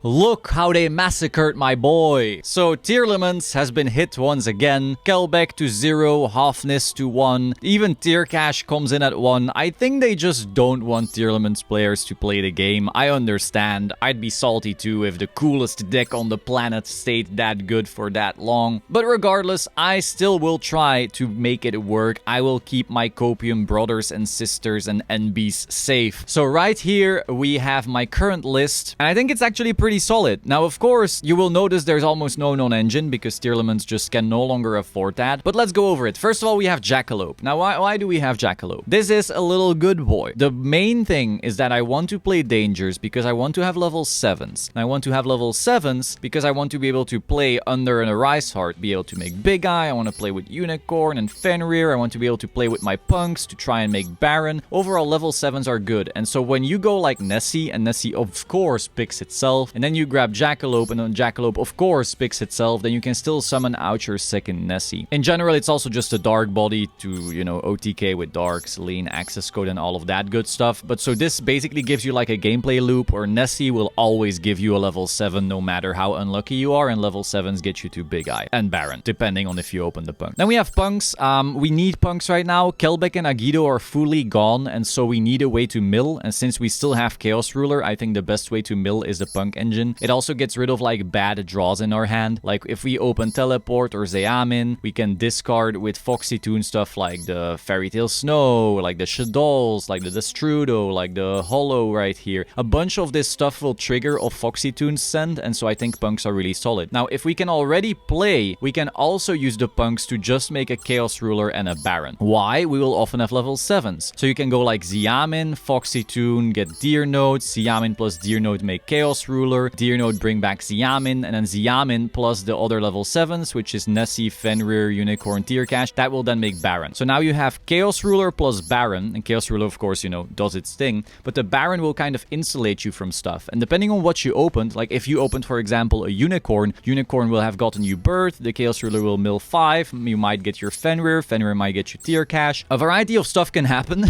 Look how they massacred my boy. So Tearlaments has been hit once again. Kelbeck to 0, Hafnis to 1. Even Tearcash comes in at 1. I think they just don't want Tearlaments players to play the game. I understand. I'd be salty too if the coolest deck on the planet stayed that good for that long. But regardless, I still will try to make it work. I will keep my Copium brothers and sisters and NBs safe. So right here we have my current list. And I think it's actually pretty solid. Now, of course, you will notice there's almost no non-engine because Tearlaments just can no longer afford that. But let's go over it. First of all, we have Jackalope. Now, why do we have Jackalope? This is a little good boy. The main thing is that I want to play Dangers because I want to have level 7s. And I want to have level 7s because I want to be able to play under an Arise Heart, be able to make Big Eye. I want to play with Unicorn and Fenrir. I want to be able to play with my Punks to try and make Baron. Overall, level 7s are good. And so when you go like Nessie, and Nessie of course picks itself, and then you grab Jackalope, and then Jackalope of course picks itself, then you can still summon out your second Nessie. In general, it's also just a dark body to, you know, OTK with darks, lean, access code, and all of that good stuff. But so this basically gives you like a gameplay loop where Nessie will always give you a level 7 no matter how unlucky you are, and level 7s get you to Big Eye and Baron, depending on if you open the Punk. Then we have Punks. We need Punks right now. Kelbeck and Agido are fully gone, and so we need a way to mill. And since we still have Chaos Ruler, I think the best way to mill is the Punk engine. It also gets rid of like bad draws in our hand. Like if we open Teleport or Zeamin, we can discard with Foxy Toon stuff like the Fairy Tail Snow, like the Shadows, like the Destrudo, like the Hollow right here. A bunch of this stuff will trigger a Foxy Toon's send, and so I think Punks are really solid. Now, if we can already play, we can also use the Punks to just make a Chaos Ruler and a Baron. Why? We will often have level 7s. So you can go like Zeamin, Foxy Toon, get Deer Note, Zeamin plus Deer Note make Chaos Ruler, Deer Note bring back Zeamin, and then Zeamin plus the other level 7s, which is Nessie, Fenrir, Unicorn, Tearcash. That will then make Baron. So now you have Chaos Ruler plus Baron, and Chaos Ruler, of course, you know, does its thing, but the Baron will kind of insulate you from stuff. And depending on what you opened, like if you opened, for example, a Unicorn, Unicorn will have gotten you Birth, the Chaos Ruler will mill 5, you might get your Fenrir, Fenrir might get you Tearcash. A variety of stuff can happen,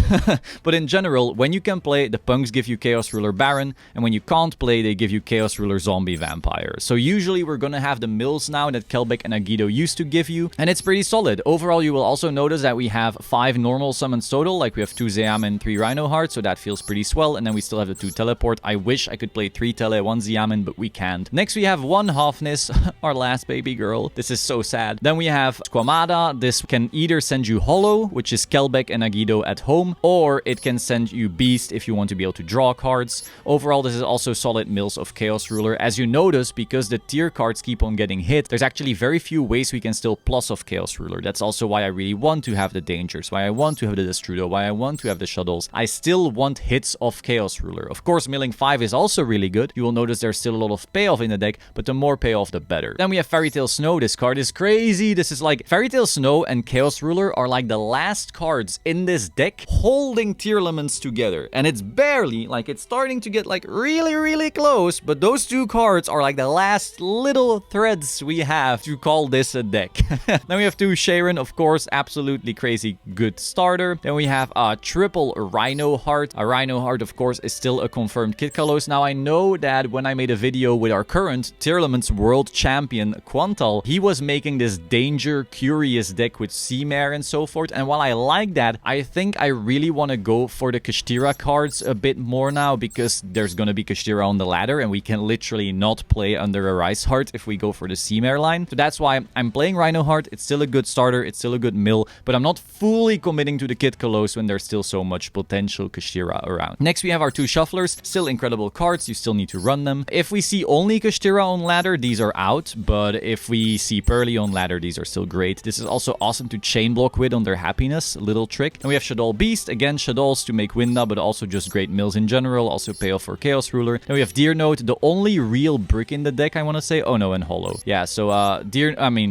but in general, when you can play, the Punks give you Chaos Ruler Baron, and when you can't play, they give you Chaos Ruler Zombie Vampire. So usually we're gonna have the mills now that Kelbeck and Agido used to give you, and it's pretty solid. Overall, you will also notice that we have 5 normal summons total, like we have 2 Zeamin, 3 Rhino Hearts, so that feels pretty swell, and then we still have the 2 Teleport. I wish I could play 3 Tele, 1 Zeamin, but we can't. Next, we have 1 Hafnis, our last baby girl. This is so sad. Then we have Squamada. This can either send you Hollow, which is Kelbeck and Agido at home, or it can send you Beast if you want to be able to draw cards. Overall, this is also solid mills of Chaos Ruler. As you notice, because the tier cards keep on getting hit, there's actually very few ways we can still plus off Chaos Ruler. That's also why I really want to have the Dangers, why I want to have the Destrudo, why I want to have the Shuttles. I still want hits of Chaos Ruler. Of course, milling 5 is also really good. You will notice there's still a lot of payoff in the deck, but the more payoff, the better. Then we have Fairy Tail Snow. This card is crazy. This is like Fairy Tail Snow and Chaos Ruler are like the last cards in this deck holding Tearlaments together. And it's barely, like it's starting to get like really close, but those 2 cards are like the last little threads we have to call this a deck. Then we have 2 Sharon, of course, absolutely crazy good starter. Then we have a triple Rhino Heart. A Rhino Heart, of course, is still a confirmed Kid Kalos. Now, I know that when I made a video with our current Tearlaments world champion, Quantal, he was making this Danger Curious deck with Seamare and so forth. And while I like that, I think I really want to go for the Kashtira cards a bit more now, because there's going to be Kashtira on the ladder, and we can literally not play under a Rise Heart if we go for the Seamare line. So that's why I'm playing Rhino Heart. It's still a good starter, it's still a good mill, but I'm not fully committing to the Kid Kalos when there's still so much potential Kashtira around. Next, we have our 2 Shufflers. Still incredible cards, you still need to run them. If we see only Kashtira on ladder, these are out, but if we see Pearly on ladder, these are still great. This is also awesome to chain block with on their Happiness, little trick. And we have Shadow Beast, again, Shadows to make Winda, but also just great mills in general, also pay off for Chaos Ruler. Then we have Deer Note, the only real brick in the deck, I want to say. Oh no, and Hollow. Yeah, so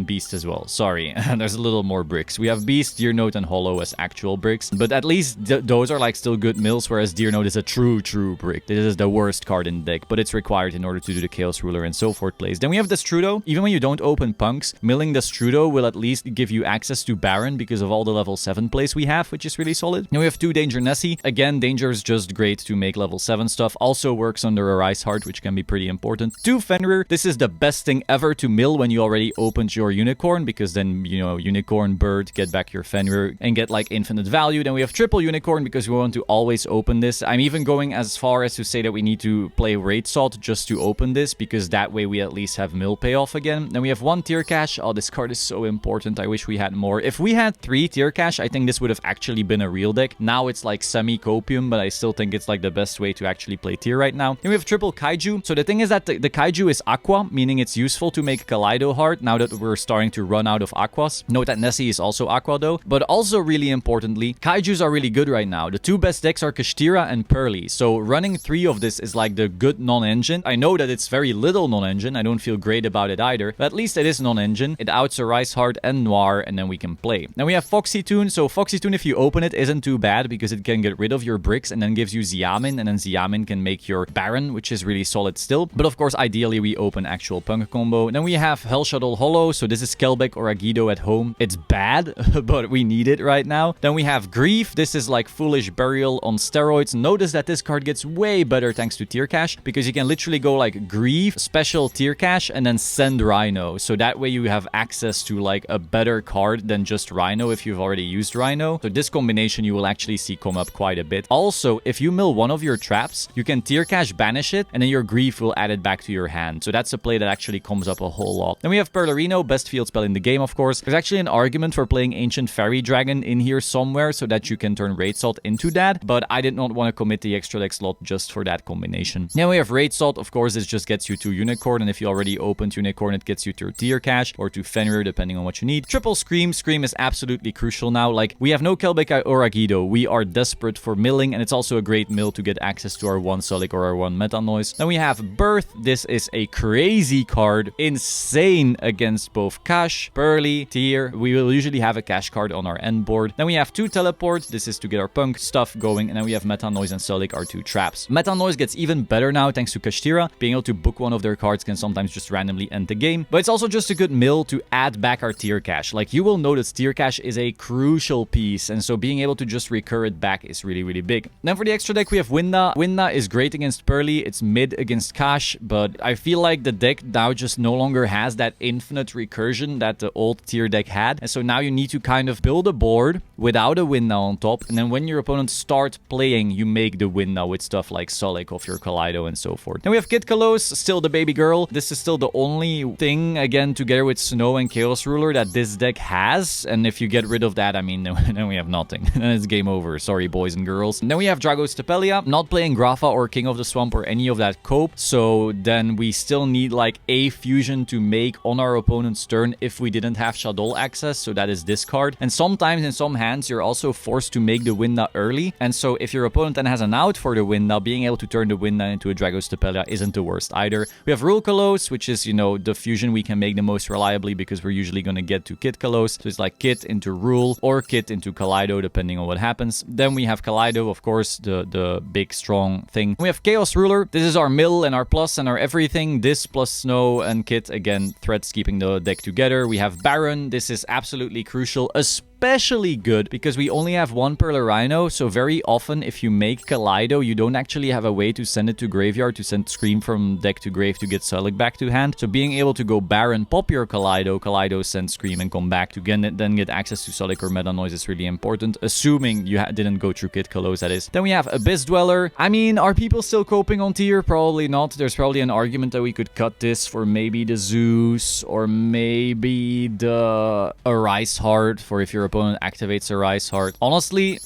Beast as well, sorry. There's a little more bricks. We have Beast, Deer Note, and Hollow as actual bricks, but at least those are like still good mills, whereas Deer Note is a true brick. This is the worst card in the deck, but it's required in order to do the Chaos Ruler and so forth plays. Then we have Destrudo. Even when you don't open Punks, milling Destrudo will at least give you access to Baron because of all the level 7 plays we have, which is really solid. Then we have 2 Danger Nessie. Again, Danger is just great to make level 7 stuff. Also works under a Rise Heart, which can can be pretty important. 2 Fenrir. This is the best thing ever to mill when you already opened your unicorn, because then, you know, unicorn, bird, get back your Fenrir and get like infinite value. Then we have triple unicorn because we want to always open this. I'm even going as far as to say that we need to play Raid Salt just to open this, because that way we at least have mill payoff again. Then we have 1 tier cash. Oh, this card is so important. I wish we had more. If we had 3 tier cash, I think this would have actually been a real deck. Now it's like semi-copium, but I still think it's like the best way to actually play tier right now. Then we have triple kaiju. So the thing is that the kaiju is aqua, meaning it's useful to make Kaleido hard now that we're starting to run out of aquas. Note that Nessie is also aqua though. But also really importantly, kaijus are really good right now. The 2 best decks are Kashtira and Pearly. So running 3 of this is like the good non-engine. I know that it's very little non-engine. I don't feel great about it either, but at least it is non-engine. It outs a Rice Heart and Noir, and then we can play. Then we have Foxy Tune. So Foxy Tune, if you open it, isn't too bad because it can get rid of your bricks and then gives you Xiamin, and then Xiamin can make your Baron, which is really solid still. But of course, ideally we open actual P.U.N.K combo. Then we have Hell Shuttle Hollow. So this is Kelbeck or Agido at home. It's bad, but we need it right now. Then we have Grief. This is like Foolish Burial on steroids. Notice that this card gets way better thanks to tier cash, because you can literally go like Grief, special tier cash, and then send Rhino. So that way you have access to like a better card than just Rhino if you've already used Rhino. So this combination you will actually see come up quite a bit. Also, if you mill one of your traps, you can tier cash banish it, and then your Grief will add it back to your hand. So that's a play that actually comes up a whole lot. Then we have Perlerino, best field spell in the game, of course. There's actually an argument for playing Ancient Fairy Dragon in here somewhere so that you can turn Raid Salt into that, but I did not want to commit the extra deck slot just for that combination. Then we have Raid Salt. Of course, this just gets you to Unicorn, and if you already opened Unicorn, it gets you to tier cash or to Fenrir, depending on what you need. Triple Scream. Scream is absolutely crucial now. Like, we have no Kelbeck or Agido. We are desperate for milling, and it's also a great mill to get access to our 1 Solic or our 1 Meta Noise. Then we have Birth. This is a crazy card. Insane against both Cash, Pearly, Tier. We will usually have a cash card on our end board. Then we have 2 Teleport. This is to get our P.U.N.K stuff going. And then we have Meta Noise and Solic, our 2 traps. Meta Noise gets even better now thanks to Kashtira. Being able to book one of their cards can sometimes just randomly end the game. But it's also just a good mill to add back our tier cash. Like, you will notice tier cash is a crucial piece, and so being able to just recur it back is really, really big. Then for the extra deck, we have Winda. Winda is great against Pearly. It's mid against Cash, but I feel like the deck now just no longer has that infinite recursion that the old tier deck had. And so now you need to kind of build a board without a Winda on top, and then when your opponent starts playing, you make the Winda with stuff like Solic of your Kaleido and so forth. Then we have Kid Kalos, still the baby girl. This is still the only thing, again, together with Snow and Chaos Ruler, that this deck has. And if you get rid of that, I mean, then we have nothing. Then it's game over. Sorry, boys and girls. And then we have Dragos Tepelia. Not playing Grafa or King of the Swamp or any of that cope. So then we still need like a fusion to make on our opponent's turn if we didn't have Shadol access. So that is this card. And sometimes in some hands, you're also forced to make the Winda early. And so if your opponent then has an out for the Winda, being able to turn the Winda into a Dragos Tepelia isn't the worst either. We have Rule Kalos, which is, you know, the fusion we can make the most reliably because we're usually going to get to Kid Kalos. So it's like Kid into Rule or Kid into Kaleido, depending on what happens. Then we have Kaleido, of course, the big strong thing. We have Chaos Ruler. This is our mill and our plus and our everything. This plus Snow and Kid, again, threats keeping the deck together. We have Baron. This is absolutely crucial, especially good because we only have 1 Perler Rhino, so very often if you make Kaleido, you don't actually have a way to send it to graveyard, to send Scream from deck to grave to get Solic back to hand. So being able to go Baron, pop your Kaleido, send Scream, and come back to then get access to Solic or Meta Noise is really important, assuming you didn't go through Kid Kalos, that is. Then we have Abyss Dweller. I mean, are people still coping on tier? Probably not. There's probably an argument that we could cut this for maybe the Zeus or maybe the Arise Heart for if your opponent activates a Rise Heart. Honestly,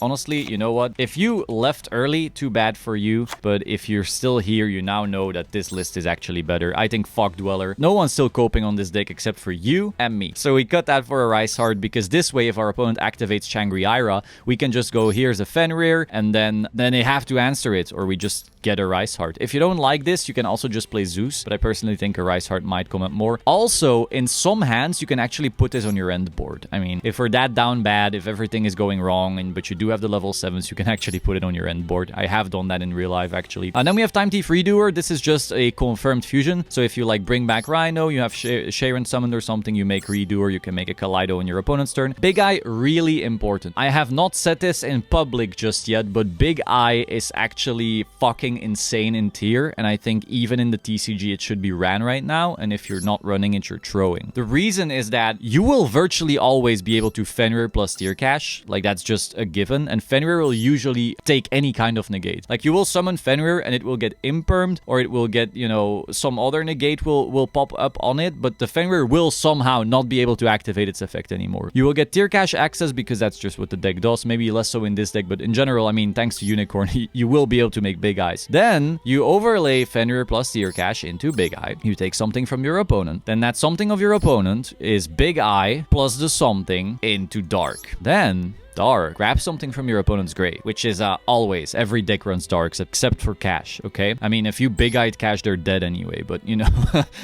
you know what? If you left early, too bad for you. But if you're still here, you now know that this list is actually better. I think Fog Dweller. No one's still coping on this deck except for you and me. So we cut that for a Rise Heart because this way, if our opponent activates Shangri-Ira, we can just go, here's a Fenrir, and then they have to answer it, or we just get a Rise Heart. If you don't like this, you can also just play Zeus, but I personally think a Rise Heart might come up more. Also, in some hands, you can actually put this on your end board. I mean, if we're that down down bad if everything is going wrong, but you do have the level 7s, you can actually put it on your end board. I have done that in real life, actually. And then we have Time Thief Redoer. This is just a confirmed fusion. So if you like bring back Rhino, you have Sharon summoned or something, you make Redoer, you can make a Kaleido on your opponent's turn. Big Eye, really important. I have not said this in public just yet, but Big Eye is actually fucking insane in tier, and I think even in the TCG it should be ran right now, and if you're not running it, you're throwing. The reason is that you will virtually always be able to Fenrir plus tier cash, like that's just a given, and Fenrir will usually take any kind of negate. Like you will summon Fenrir and it will get impermed, or it will get, you know, some other negate will pop up on it, but the Fenrir will somehow not be able to activate its effect anymore. You will get tier cash access because that's just what the deck does, maybe less so in this deck, but in general, I mean, thanks to Unicorn, you will be able to make Big Eyes. Then you overlay Fenrir plus tier cash into Big Eye. You take something from your opponent. Then that something of your opponent is Big Eye plus the something into Dark. Then Dark. Grab something from your opponent's grave, which is always, every deck runs Darks except for Cash, okay? I mean, if you big-eyed Cash, they're dead anyway, but you know,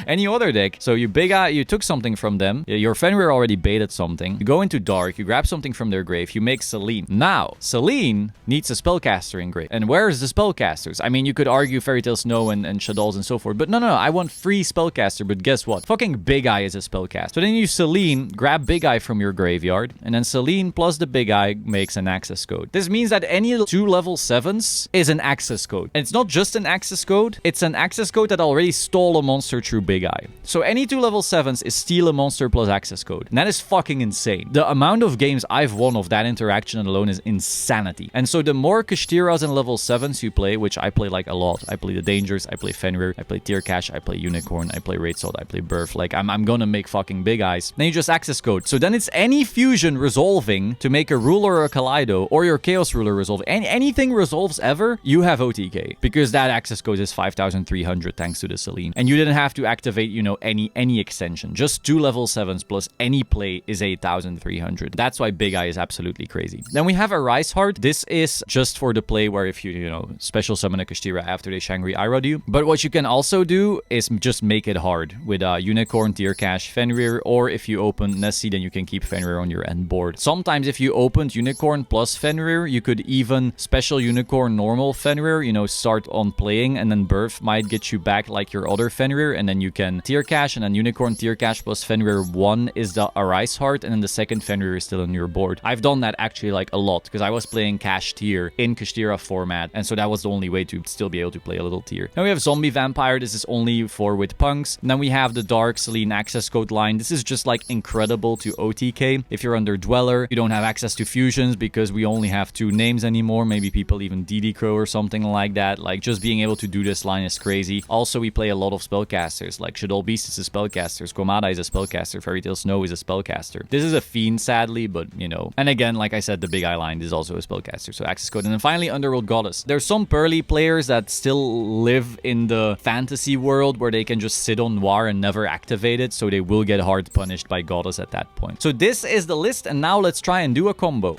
any other deck. So you you took something from them, your Fenrir already baited something, you go into Dark, you grab something from their grave, you make Selene. Now, Selene needs a spellcaster in grave. And where is the spellcasters? I mean, you could argue Fairy Tail Snow and Shaddolls and so forth, but no, I want free spellcaster, but guess what? Fucking Big Eye is a spellcaster. So then you Selene, grab Big Eye from your graveyard, and then Selene plus the Big Eye makes an access code. This means that any 2 level 7s is an access code. And it's not just an access code, it's an access code that already stole a monster through Big Eye. So any 2 level 7s is steal a monster plus access code. And that is fucking insane. The amount of games I've won of that interaction alone is insanity. And so the more Kashtiras and level 7s you play, which I play like a lot. I play the Dangers, I play Fenrir, I play Tier Cash, I play Unicorn, I play Raid Salt, I play Birth. Like I'm gonna make fucking Big Eyes. Then you just access code. So then it's any fusion resolving to make a ruler or a Kaleido, or your Chaos Ruler resolve. Anything resolves ever, you have OTK. Because that access code is 5,300 thanks to the Selene. And you didn't have to activate, you know, any extension. Just 2 level 7s plus any play is 8,300. That's why Big Eye is absolutely crazy. Then we have a Rise Heart. This is just for the play where if you know, special summon a Kashtira after they Shangri Irod you. But what you can also do is just make it hard with Unicorn, Tier Cash, Fenrir, or if you open Nessie, then you can keep Fenrir on your end board. Sometimes if you opened Unicorn plus Fenrir, you could even special Unicorn normal Fenrir, you know, start on playing, and then Birth might get you back like your other Fenrir, and then you can Tier Cash, and then Unicorn Tier Cash plus Fenrir 1 is the Arise Heart, and then the second Fenrir is still on your board. I've done that actually like a lot, because I was playing Cash Tier in Kashtira format, and so that was the only way to still be able to play a little tier. Then we have Zombie Vampire. This is only for with punks. And then we have the Dark Selene access code line. This is just like incredible to OTK. If you're under Dweller, you don't have access to fusions because we only have 2 names anymore. Maybe people even DD Crow or something like that. Like just being able to do this line is crazy. Also, we play a lot of spellcasters. Like Shadow Beast is a spellcaster, Squamata is a spellcaster, Fairy Tail Snow is a spellcaster. This is a Fiend, sadly, but you know. And again, like I said, the Big Eye line is also a spellcaster, so access code. And then finally, Underworld Goddess. There's some Pearly players that still live in the fantasy world where they can just sit on Noir and never activate it, so they will get hard punished by Goddess at that point. So this is the list, and now let's try and do a combo.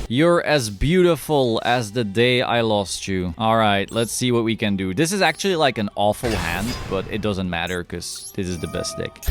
You're as beautiful as the day I lost you. Alright, let's see what we can do. This is actually like an awful hand, but it doesn't matter because this is the best deck.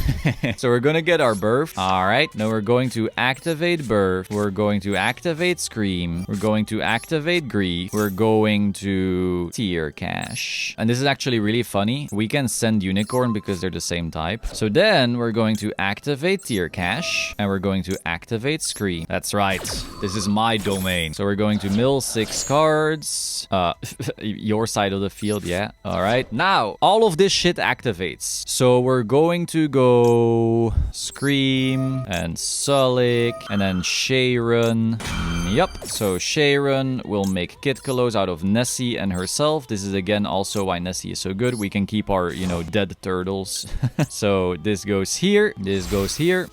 So we're gonna get our Birth. Alright, now we're going to activate Birth. We're going to activate Scream. We're going to activate Grief. We're going to Tier Cash. And this is actually really funny. We can send Unicorn because they're the same type. So then we're going to activate Tier Cash, and we're going to activate Scream. That's right. This is my domain. So we're going to mill 6 cards. Your side of the field, yeah. All right. Now, all of this shit activates. So we're going to go Scream and Sulik and then Sharon. Yep. So Sharon will make Kid Kalos out of Nessie and herself. This is again also why Nessie is so good. We can keep our, you know, dead turtles. So this goes here. This goes here.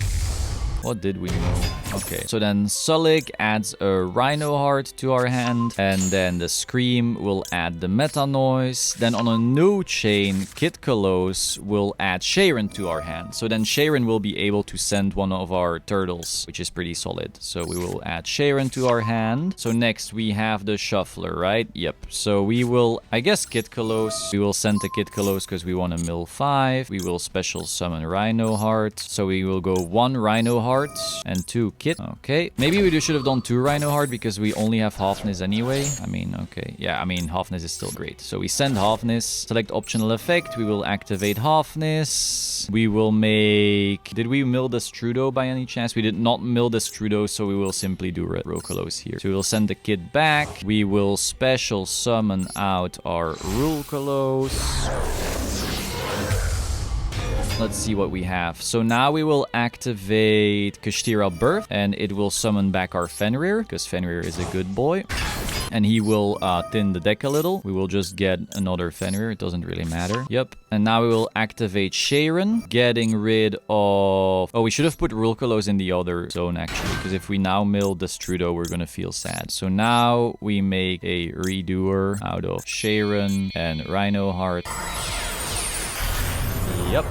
What did we move? Okay, so then Sulik adds a Rhino Heart to our hand, and then the Scream will add the Meta Noise. Then on a no chain, Kid Kalos will add Sharon to our hand. So then Sharon will be able to send one of our turtles, which is pretty solid. So we will add Sharon to our hand. So next we have the Shuffler, right? Yep. So we will, I guess, Kid Kalos. We will send the Kid Kalos because we want to mill 5. We will special summon Rhino Heart. So we will go 1 Rhino Heart and 2 kit. Okay. Maybe we should have done 2 Rhino Heart because we only have Halfness anyway. I mean, okay. Yeah, I mean, Halfness is still great. So we send Halfness. Select optional effect. We will activate Halfness. We will make... Did we mill the Strudo by any chance? We did not mill the Strudo, so we will simply do Rokolos here. So we will send the kit back. We will special summon out our Rokolos. Let's see what we have. So now we will activate Kashtira Birth, and it will summon back our Fenrir, because Fenrir is a good boy. And he will thin the deck a little. We will just get another Fenrir. It doesn't really matter. Yep. And now we will activate Sharon, getting rid of... Oh, we should have put Rulkolos in the other zone, actually, because if we now mill the Strudo, we're going to feel sad. So now we make a Redoer out of Sharon and Rhino Heart. Yep.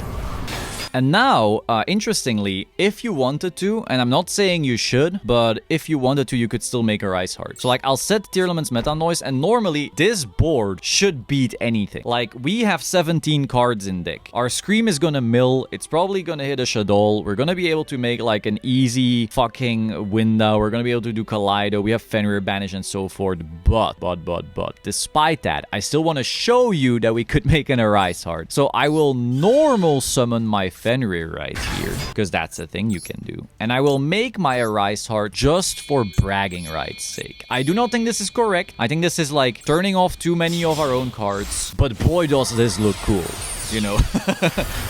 And now, interestingly, if you wanted to, and I'm not saying you should, but if you wanted to, you could still make a Rise Heart. So, like, I'll set Tearlaments Meta Noise, and normally, this board should beat anything. Like, we have 17 cards in deck. Our Scream is gonna mill. It's probably gonna hit a Shadow. We're gonna be able to make, like, an easy fucking window. We're gonna be able to do Kaleido. We have Fenrir Banish and so forth. But, despite that, I still want to show you that we could make an Arise Heart. So, I will normal summon my Fenrir right here, because that's the thing you can do. And I will make my Arise Heart just for bragging rights' sake. I do not think this is correct. I think this is like turning off too many of our own cards. But boy, does this look cool. You know,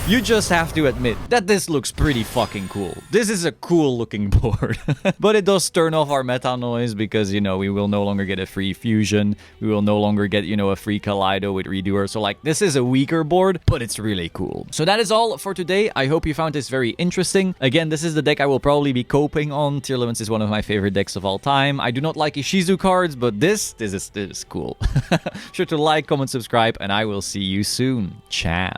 you just have to admit that this looks pretty fucking cool. This is a cool looking board. But it does turn off our Meta Noise because, you know, we will no longer get a free Fusion. We will no longer get, you know, a free Kaleido with Redoer. So, like, this is a weaker board, but it's really cool. So that is all for today. I hope you found this very interesting. Again, this is the deck I will probably be coping on. Tearlaments is one of my favorite decks of all time. I do not like Ishizu cards, but this is cool. Sure to like, comment, subscribe, and I will see you soon. Ciao.